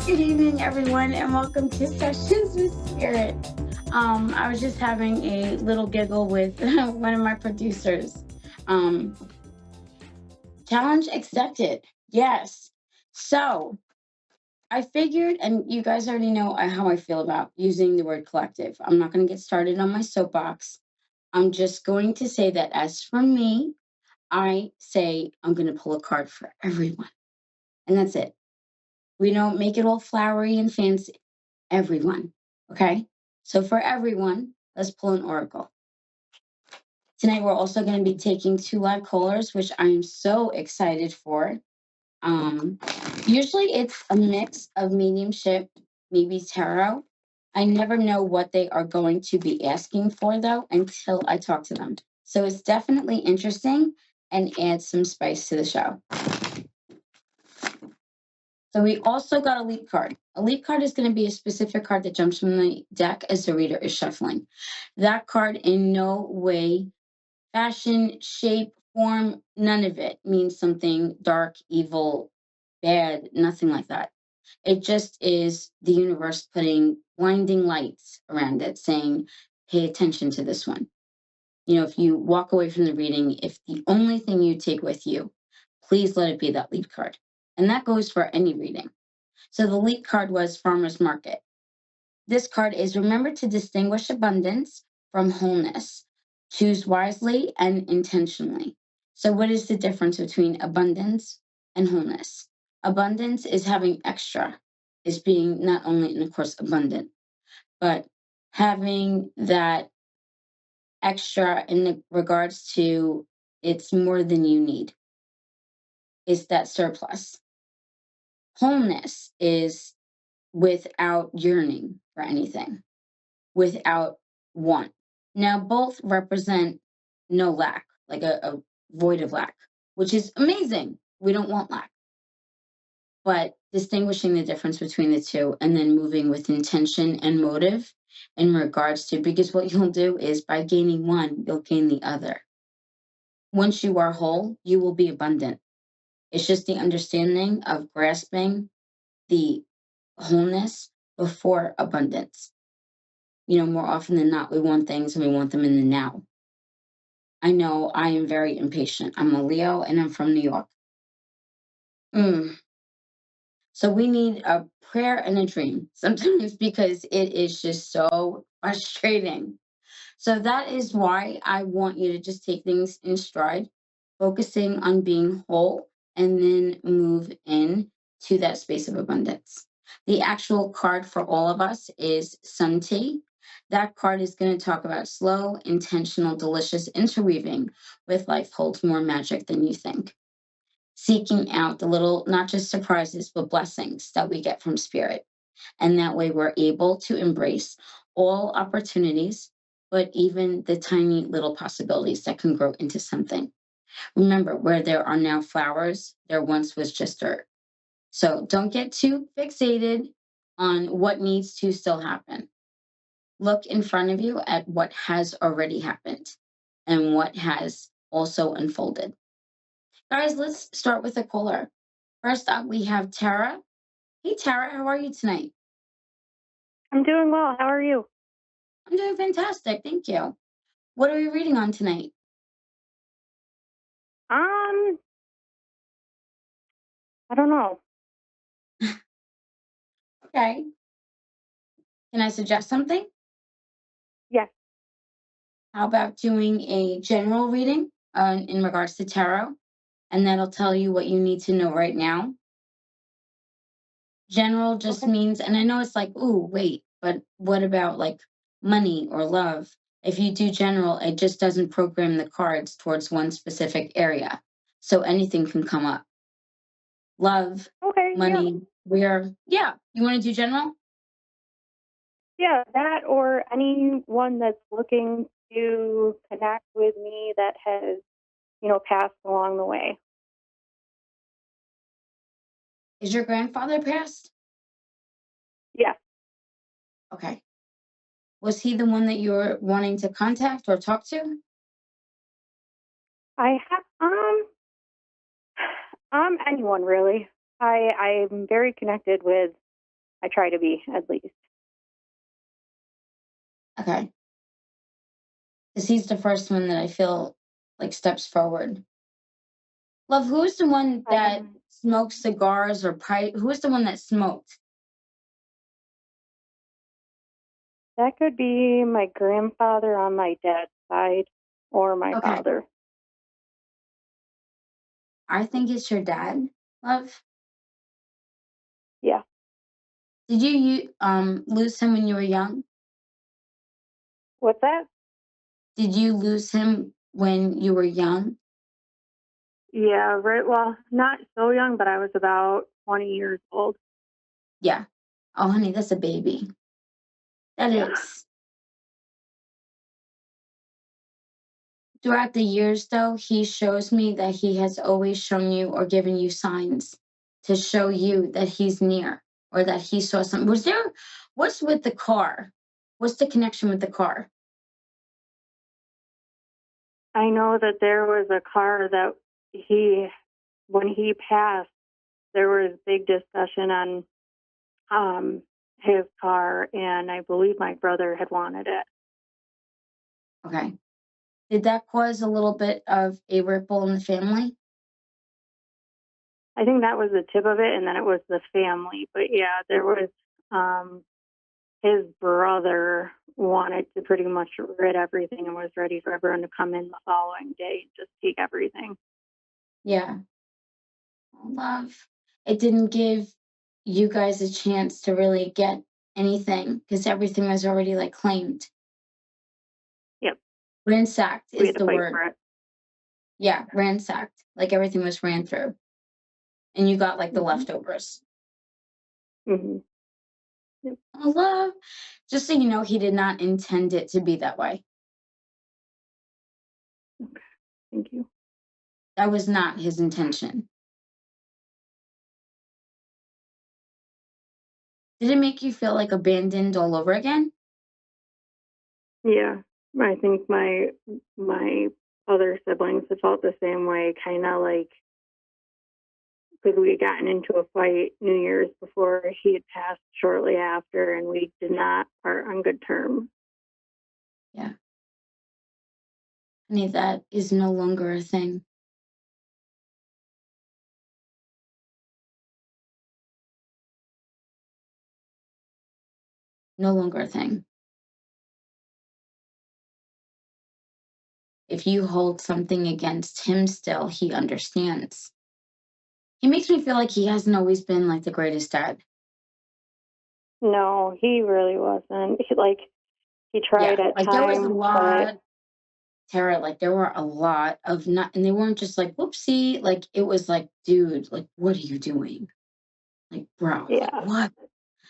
Good evening, everyone, and welcome to Sessions with Spirit. I was just having a little giggle with one of my producers. Um, Challenge accepted. Yes. So I figured, and you guys already know how I feel about using the word collective. I'm not going to get started on my soapbox. I'm just going to say that as for me, I say I'm going to pull a card for everyone. And that's it. We don't make it all flowery and fancy. Everyone. Okay. So for everyone, let's pull an oracle. Tonight, we're also going to be taking two live callers, which I'm so excited for. Um, Usually it's a mix of mediumship, maybe tarot. I never know what they are going to be asking for, though, until I talk to them. So it's definitely interesting and adds some spice to the show. So we also got a leap card. A leap card is going to be a specific card that jumps from the deck as the reader is shuffling. That card in no way, fashion, shape, form, none of it means something dark, evil, bad, nothing like that. It just is the universe putting blinding lights around it saying, pay attention to this one. You know, if you walk away from the reading, if the only thing you take with you, please let it be that leap card. And that goes for any reading. So the leap card was Farmer's Market. This card is remember to distinguish abundance from wholeness. Choose wisely and intentionally. So, what is the difference between abundance and wholeness? Abundance is having extra, is being not only, and of course, abundant, but having that extra in the regards to it's more than you need, is that surplus. Wholeness is without yearning for anything, without want. Now, both represent no lack, like a void of lack, which is amazing. We don't want lack. But distinguishing the difference between the two and then moving with intention and motive in regards to, because what you'll do is by gaining one, you'll gain the other. Once you are whole, you will be abundant. It's just the understanding of grasping the wholeness before abundance. You know, more often than not, we want things and we want them in the now. I know I am very impatient. I'm a Leo and I'm from New York. Mm. So we need a prayer and a dream sometimes because it is just so frustrating. So that is why I want you to just take things in stride, focusing on being whole and then move in to that space of abundance. The actual card for all of us is Sun Tea. That card is going to talk about slow, intentional, delicious interweaving with life holds more magic than you think. Seeking out the little, not just surprises, but blessings that we get from spirit. And that way we're able to embrace all opportunities, but even the tiny little possibilities that can grow into something. Remember, where there are now flowers, there once was just dirt. So don't get too fixated on what needs to still happen. Look in front of you at what has already happened and what has also unfolded. Guys, let's start with a caller. First up, we have Tara. Hey, Tara, how are you tonight? I'm doing well. How are you? I'm doing fantastic. Thank you. What are we reading on tonight? Um, I don't know. Okay. Can I suggest something? Yes. How about doing a general reading in regards to tarot? And that'll tell you what you need to know right now. General just Okay. means, and I know it's like, ooh, wait, but what about like money or love? If you do general, it just doesn't program the cards towards one specific area. So anything can come up. Love, Okay. Yeah. money, where, yeah, you want to do general? Yeah. That or anyone that's looking to connect with me that has, passed along the way. Is your grandfather passed? Yeah. Okay. Was he the one that you're wanting to contact or talk to? I have anyone really. I'm very connected with I try to be at least. Okay. Because he's the first one that I feel like steps forward. Love, who's the one that Um, smokes cigars or who's the one that smoked? that could be my grandfather on my dad's side or my Okay. father. I think it's your dad, love. Yeah. Did you lose him when you were young? What's that? Did you lose him when you were young? Yeah, right. Well, not so young, but I was about 20 years old. Yeah. Oh, honey, that's a baby. That Yeah. is. Throughout the years, though, he shows me that he has always shown you or given you signs to show you that he's near or that he saw something. What's with the car? What's the connection with the car? I know that there was a car that when he passed, there was big discussion on his car, and I believe my brother had wanted it. Okay. Did that cause a little bit of a ripple in the family? I think that was the tip of it, and then it was the family. But yeah, there was um, his brother wanted to pretty much rid everything and was ready for everyone to come in the following day and just take everything. Yeah. Oh, love. It didn't give you guys a chance to really get anything because everything was already like claimed. Yep, Ransacked we is had to the fight word. for it. Yeah, ransacked. Like everything was ran through. And you got like the Hmm. leftovers. Hmm. Yep. Oh, love. Just so you know, he did not intend it to be that way. Okay, thank you. That was not his intention. Did it make you feel like abandoned all over again? Yeah, I think my other siblings have felt the same way, kind of like because we had gotten into a fight New Year's before he had passed shortly after, and we did not part on good terms. Yeah. Honey, that is no longer a thing. No longer a thing. If you hold something against him still, he understands. He makes me feel like he hasn't always been like the greatest dad. No, he really wasn't. He tried Yeah. at Like there was a times, but lot, Tara, like there were a lot of not, and they weren't just like, whoopsie. Like it was like, dude, like, what are you doing? Like, bro, like yeah, what?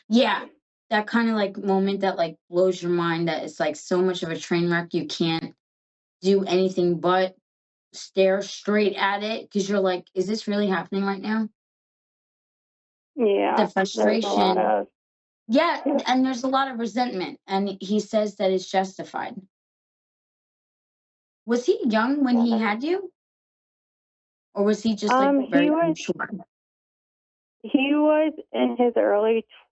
Yeah. That kind of like moment that like blows your mind that it's like so much of a train wreck you can't do anything but stare straight at it because you're like, is this really happening right now? The yeah. There's a lot frustration. of Yeah, yeah. and there's a lot of resentment, and he says that it's justified. Was he young when he had you, or was he just like He very was immature? in his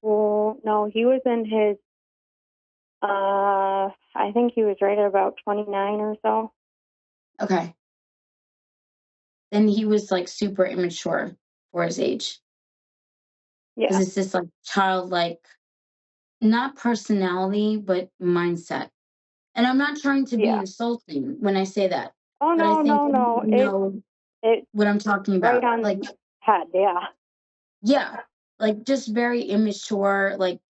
no, he was in his I think he was right at about 29 or so. Okay, then he was like super immature for his age because Yeah, it's this like childlike, not personality, but mindset. And I'm not trying to be yeah. insulting when I say that, Oh but I no, think no, that no. you know It what I'm talking right about. on Like, the head. Yeah, yeah, like just very immature, like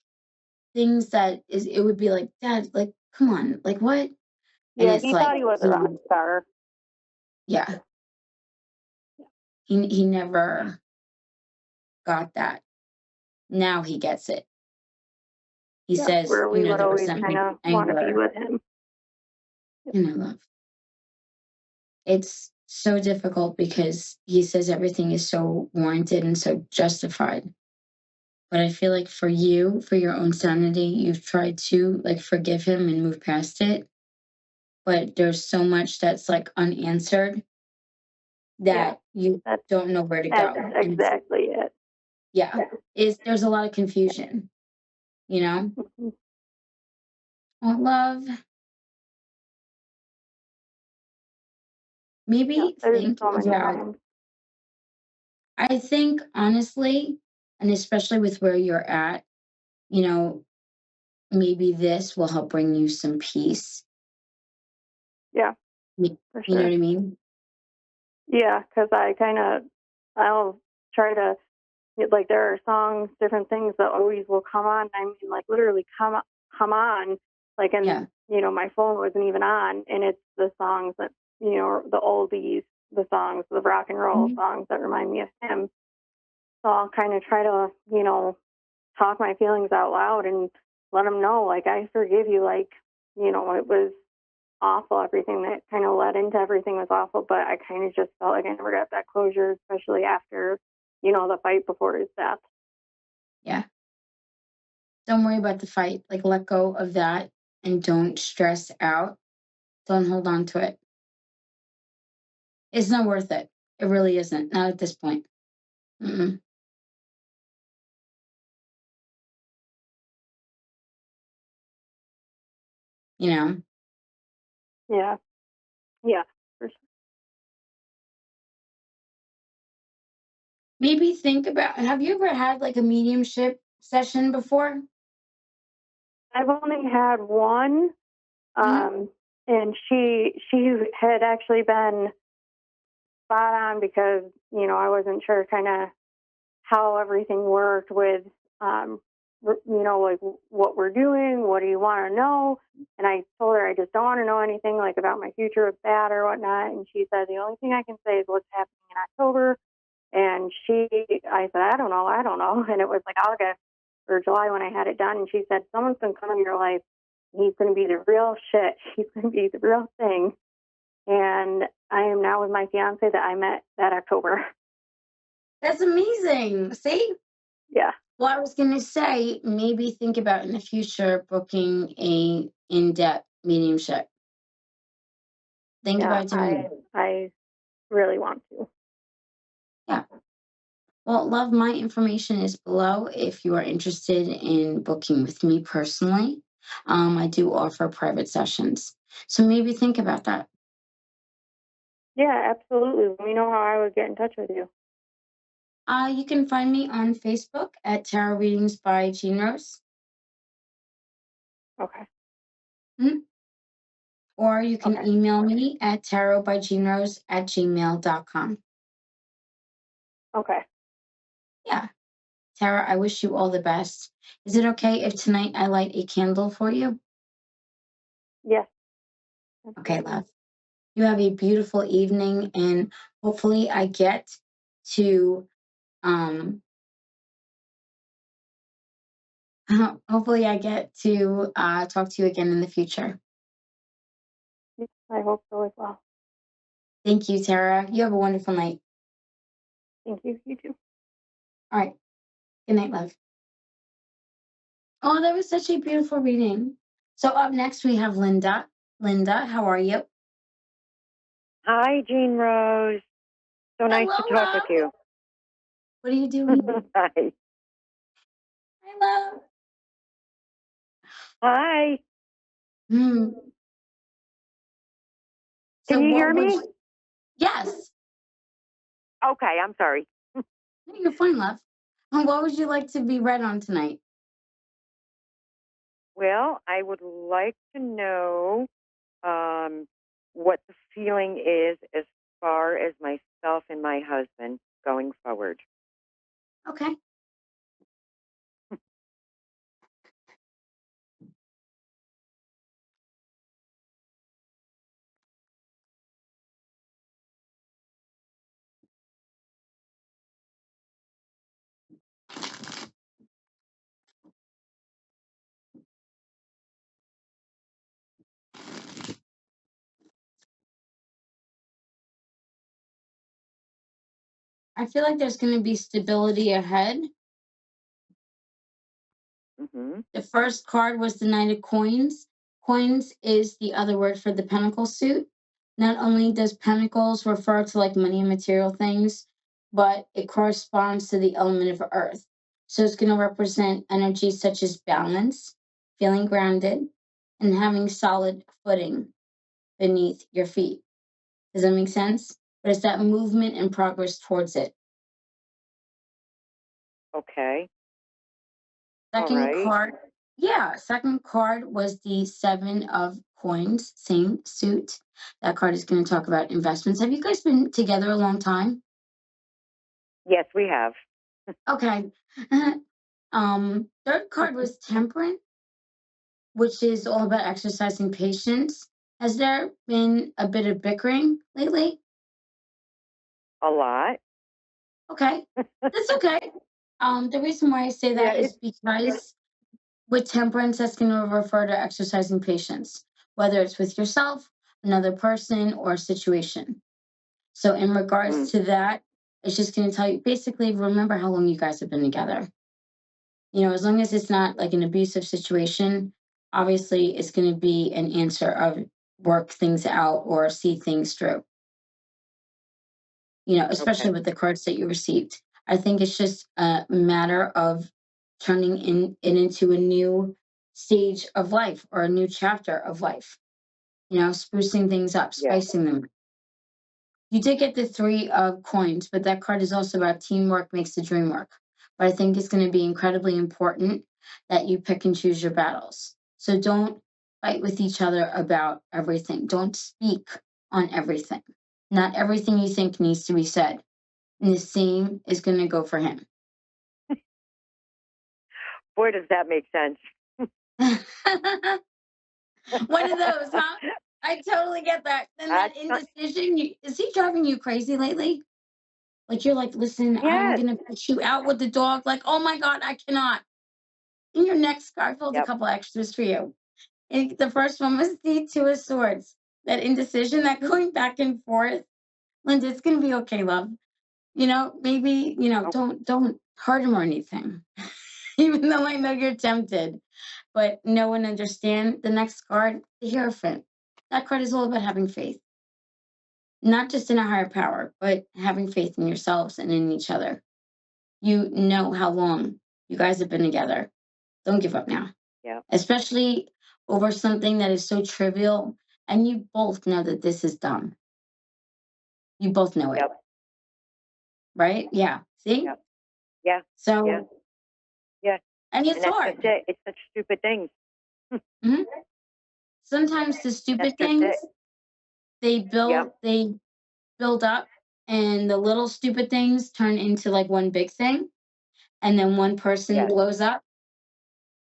things that is it would be like, Dad, like, come on, like what? And yeah. it's He thought like he was a rock star. yeah, he never got that. Now he gets it. He Yeah, says, where you we know, would the always kind resentment, of want to be anger, with him. love. It's so difficult because he says everything is so warranted and so justified. But I feel like for you, for your own sanity, you've tried to like forgive him and move past it. But there's so much that's like unanswered Yeah, that you that's don't know where to that's go. And exactly it. yeah, is there's a lot of confusion. you know? Mhm. Well, love, Yeah, maybe there's think so many about, times. I think honestly, and especially with where you're at, you know, maybe this will help bring you some peace. Yeah, You, for you know what sure. I mean? Yeah, because I'll try to, like, there are songs, different things that always will come on. I mean, like, literally come on, like, and, Yeah. my phone wasn't even on, and it's the songs that, the oldies, the songs, the rock and roll Mhm. songs that remind me of him. So I'll kind of try to, talk my feelings out loud and let him know, like, I forgive you. Like, it was awful. Everything that kind of led into everything was awful, but I kind of just felt like I never got that closure, especially after, the fight before his death. Yeah. Don't worry about the fight. Like, let go of that and don't stress out. Don't hold on to it. It's not worth it. It really isn't. Not at this point. Mm-mm. You know, Yeah. Yeah. For sure. maybe think about, have you ever had like a mediumship session before? I've only had one, Hmm. um, and she had actually been spot on because, I wasn't sure kind of how everything worked with, um, like, what we're doing. What do you want to know? And I told her I just don't want to know anything, like, about my future with that or whatnot. And she said the only thing I can say is what's happening in October. And I said, I don't know. And it was like August or July when I had it done. And she said, someone's going to come in your life. He's going to be the real shit. He's going to be the real thing. And I am now with my fiance that I met that October. That's amazing. See? Yeah. Well, I was going to say, maybe think about in the future booking a in-depth mediumship. Think Yeah. about doing I, it. I really want to. Yeah. Well, love, my information is below if you are interested in booking with me personally. I do offer private sessions. So maybe think about that. Yeah, absolutely. Let me know how I would get in touch with you. You can find me on Facebook at Tarot Readings by Jean Rose, Okay. mhm, or you can Okay. email me at tarotbyjeanrose@gmail.com. Okay. Yeah, Tara, I wish you all the best. Is it okay if tonight I light a candle for you? Yes, Okay, absolutely. love. You have a beautiful evening, and hopefully I get to um hopefully I get to talk to you again in the future. Yes, I hope so as well. Thank you, Tara. You have a wonderful night. Thank you. You too. All right. Good night, love. Oh, that was such a beautiful reading. So up next we have Linda. Linda, how are you? Hi, Jean Rose. So nice Hello, to talk with love. you. What are you doing? Hi. Hi, love. Hi. Hmm. So Can you what hear would me? you, yes. Okay, I'm sorry. No, you're fine, love. And what would you like to be read on tonight? Well, I would like to know um, what the feeling is as far as myself and my husband going forward. Okay. I feel like there's going to be stability ahead. Mm-hmm. The first card was the Knight of Coins. Coins is the other word for the Pentacle suit. Not only does Pentacles refer to like money and material things, but it corresponds to the element of earth. So it's going to represent energies such as balance, feeling grounded, and having solid footing beneath your feet. Does that make sense? But it's that movement and progress towards it. Okay. All Second right. card, yeah, second card was the Seven of Coins, same suit. That card is going to talk about investments. Have you guys been together a long time? Yes, we have. Okay. Third card was Temperance, which is all about exercising patience. Has there been a bit of bickering lately? A lot. Okay, that's okay. The reason why I say Yeah, that is because with temperance, that's going to refer to exercising patience, whether it's with yourself, another person, or a situation. So, in regards mm, to that, it's just going to tell you basically remember how long you guys have been together. As long as it's not like an abusive situation, obviously it's going to be an answer of work things out or see things through, especially okay. with the cards that you received. I think it's just a matter of turning it into a new stage of life or a new chapter of life, sprucing things up, Yeah. spicing them. You did get the Three of Coins, but that card is also about teamwork makes the dream work. But I think it's going to be incredibly important that you pick and choose your battles. So don't fight with each other about everything. Don't speak on everything. Not everything you think needs to be said. And the same is going to go for him. Boy, does that make sense. One of those, huh? I totally get that. And that That's not, indecision, is he driving you crazy lately? Like you're like, listen, I'm yes. gonna put you out with the dog. Like, oh my God, I cannot. In your next card, I pulled a Yep. couple extras for you. And the first one was the Two of Swords. That indecision, that going back and forth. Linda, it's gonna be okay, love. Maybe, Oh, don't hurt him or anything. Even though I know you're tempted. But know and understand the next card, the Hierophant. That card is all about having faith. Not just in a higher power, but having faith in yourselves and in each other. You know how long you guys have been together. Don't give up now, yeah. especially over something that is so trivial. And you both know that this is dumb. You both know it, Yep. right? Yeah. See? Yep. Yeah. Yeah. So, Yeah. and And it's that's just hard. it. It's such stupid things. Mhm. Sometimes the That's stupid just it. things they Yep. build up, and the little stupid things turn into like one big thing, and then one person Yes. blows up.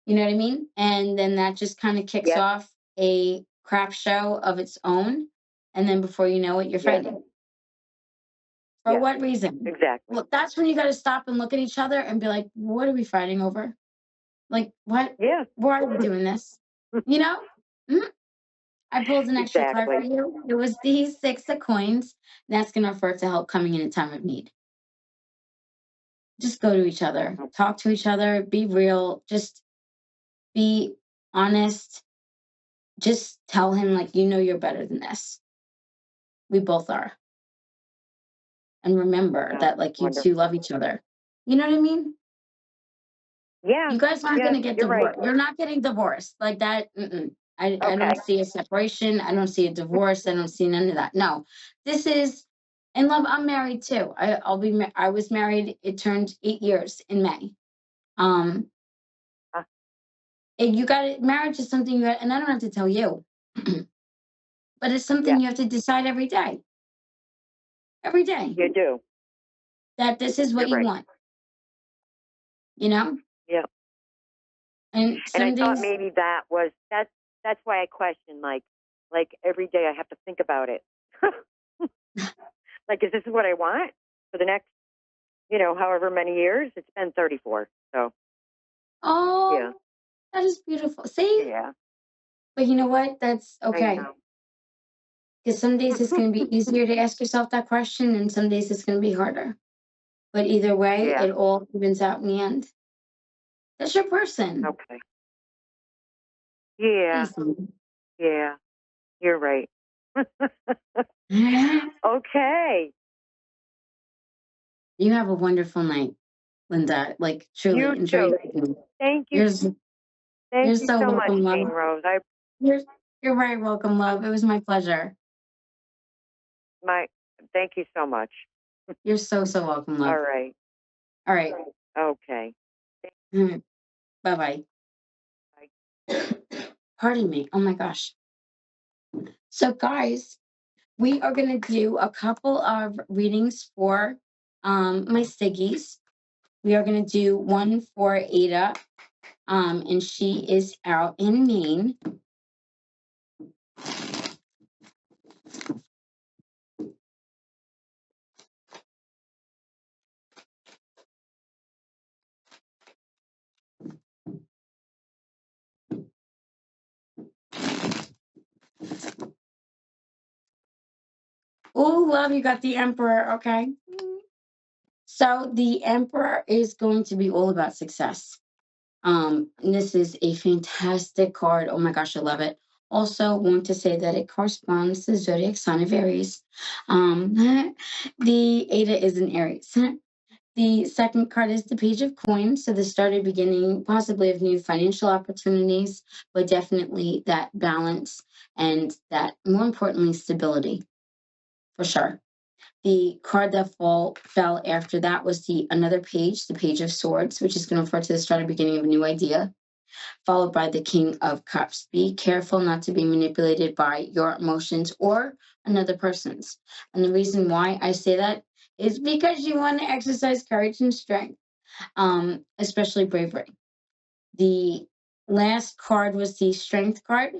You know what I mean? And then that just kind of kicks Yep. off a crap show of its own. And then before you know it, you're Yes. fighting. For Yes. what reason? Exactly. Well, that's when you got to stop and look at each other and be like, what are we fighting over? Like, what? Yeah. Why are we doing this? You know? Mhm. I pulled an extra card for Exactly. you. It was the Six of Coins. That's going to refer to help coming in a time of need. Just go to each other, Oh, talk to each other, be real, just be honest. Just tell him, like, you're better than this. We both are. And remember yeah. that, like, you two Wonderful. love each other. You know what I mean? Yeah. You guys aren't Yeah. going to get You're right. divorced. You're not getting divorced like that. Mm-mm. I don't Okay. see a separation. I don't see a divorce. I don't see none of that. No, this is in love. I'm married too. I was married. It turned 8 years in May. Um, Uh, and you got it. Marriage is something and I don't have to tell you, but it's something yeah. you have to decide every day You do. that this is what You're you right. want, you know? Yeah. And And I some thought days, maybe that's why I questioned like every day I have to think about it. Like, is this what I want for the next, however many years? It's been 34. So yeah. oh, that is beautiful. See? Yeah. But you know what? That's I okay. know. Because some days it's going to be easier to ask yourself that question, and some days it's going to be harder. But either way, Yeah. it all evens out in the end. That's your person. Okay. Yeah. Easy. Yeah. You're right. Okay. You have a wonderful night. Linda. Like, truly, You enjoy too. your evening. Thank you. You're, s- Thank you're you so so much, welcome, Jane love. Rose. You're, you're very welcome, love. It was my pleasure. My thank you so much. You're so, so welcome, All love. right. All right. Okay. Bye-bye. Bye. Pardon me. Oh my gosh. So, guys, we are going to do a couple of readings for my Siggies. We are going to do one for Ada, and she is out in Maine. Oh, love, you got the Emperor. Okay. So the Emperor is going to be all about success. And this is a fantastic card. Oh my gosh, I love it. Also, want to say that it corresponds to the zodiac sign of Aries. Um, the Ada is an Aries. The second card is the Page of Coins. So the start or beginning, possibly of new financial opportunities, but definitely that balance and that, more importantly, stability for sure. The card that fell after that was another page, the Page of Swords, which is going to refer to the start or beginning of a new idea, followed by the King of Cups. Be careful not to be manipulated by your emotions or another person's. And the reason why I say that is because you want to exercise courage and strength, especially bravery. The last card was the Strength card.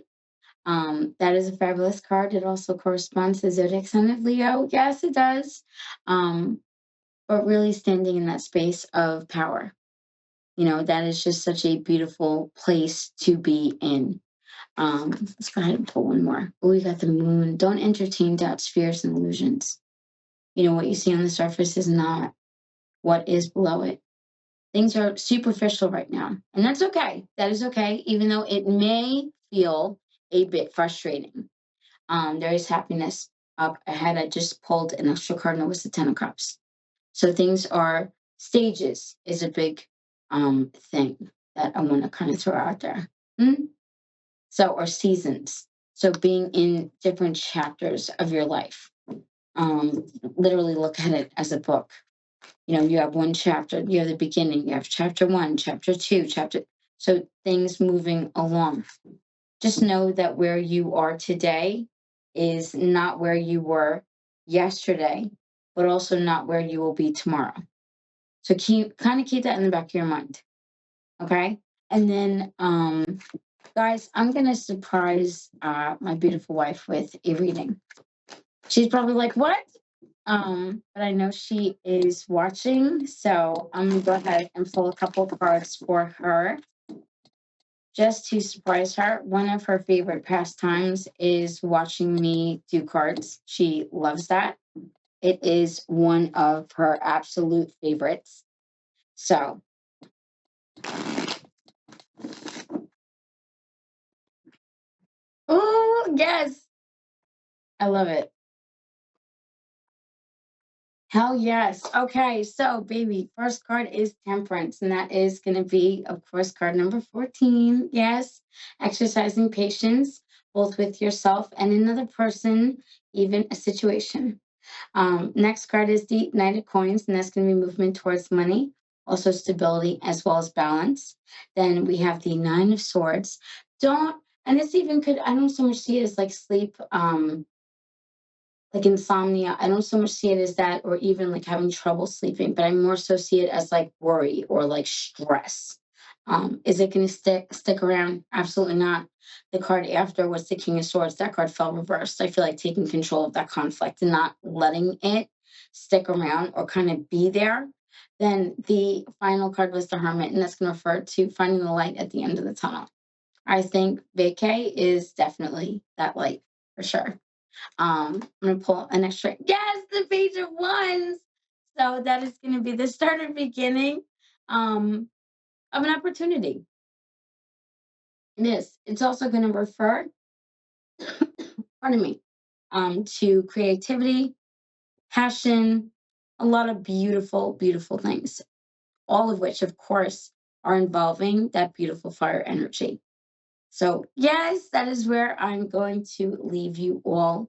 That is a fabulous card. It also corresponds to the zodiac sign of Leo. Yes, it does. But really standing in that space of power. That is just such a beautiful place to be in. Let's go ahead and pull one more. Oh, we got the Moon. Don't entertain doubts, fears, and illusions. What you see on the surface is not what is below it. Things are superficial right now, and that's okay. That is okay, even though it may feel a bit frustrating. There is happiness up ahead. I just pulled an extra card, and it was the Ten of Cups. So things are stages is a big thing that I want to kind of throw out there. So, or seasons. So being in different chapters of your life. Literally look at it as a book. You have one chapter, you have the beginning, you have chapter 1, chapter 2, so things moving along. Just know that where you are today is not where you were yesterday, but also not where you will be tomorrow. So keep that in the back of your mind. Okay. And then guys, I'm gonna surprise my beautiful wife with a reading. She's probably like, what? But I know she is watching, so I'm gonna go ahead and pull a couple cards for her just to surprise her. One of her favorite pastimes is watching me do cards. She loves that. It is one of her absolute favorites. So, oh, yes. I love it. Hell yes. Okay, so baby, first card is Temperance, and that is going to be, of course, card number 14. Yes, exercising patience, both with yourself and another person, even a situation. Next card is the Knight of Coins, and that's going to be movement towards money, also stability as well as balance. Then we have the Nine of Swords. And this even could, I don't so much see it as like sleep, like insomnia. I don't so much see it as that, or even like having trouble sleeping, but I more so see it as like worry or like stress. Is it going to stick around? Absolutely not. The card after was the King of Swords. That card fell reversed. I feel like taking control of that conflict and not letting it stick around or kind of be there. Then the final card was the Hermit, and that's going to refer to finding the light at the end of the tunnel. I think vacay is definitely that light for sure. I'm gonna pull an extra. Yes, the Page of Wands. So that is gonna be the start or beginning of an opportunity. It is. It's also gonna refer, pardon me, to creativity, passion, a lot of beautiful, beautiful things. all of which, of course, are involving that beautiful fire energy. So, yes, that is where I'm going to leave you all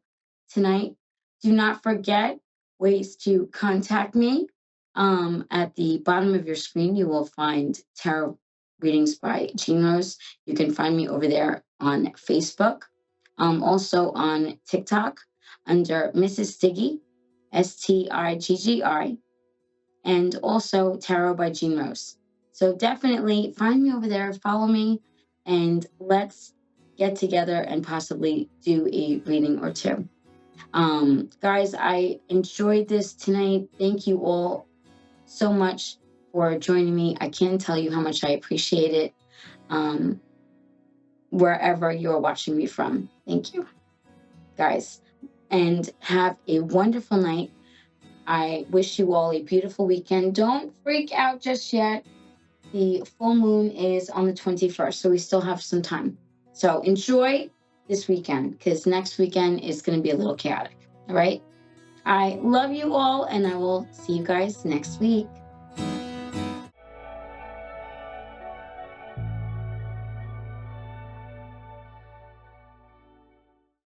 tonight. Do not forget ways to contact me. At the bottom of your screen, you will find Tarot Readings by Jean Rose. You can find me over there on Facebook, also on TikTok under Mrs. Stiggy, Stiggi, and also Tarot by Jean Rose. So definitely find me over there, follow me, and let's get together and possibly do a reading or two. Guys, I enjoyed this tonight. Thank you all so much for joining me. I can't tell you how much I appreciate it, wherever you're watching me from. Thank you, guys, and have a wonderful night. I wish you all a beautiful weekend. Don't freak out just yet. The full moon is on the 21st, so we still have some time. So enjoy this weekend, because next weekend is going to be a little chaotic. All right. I love you all, and I will see you guys next week.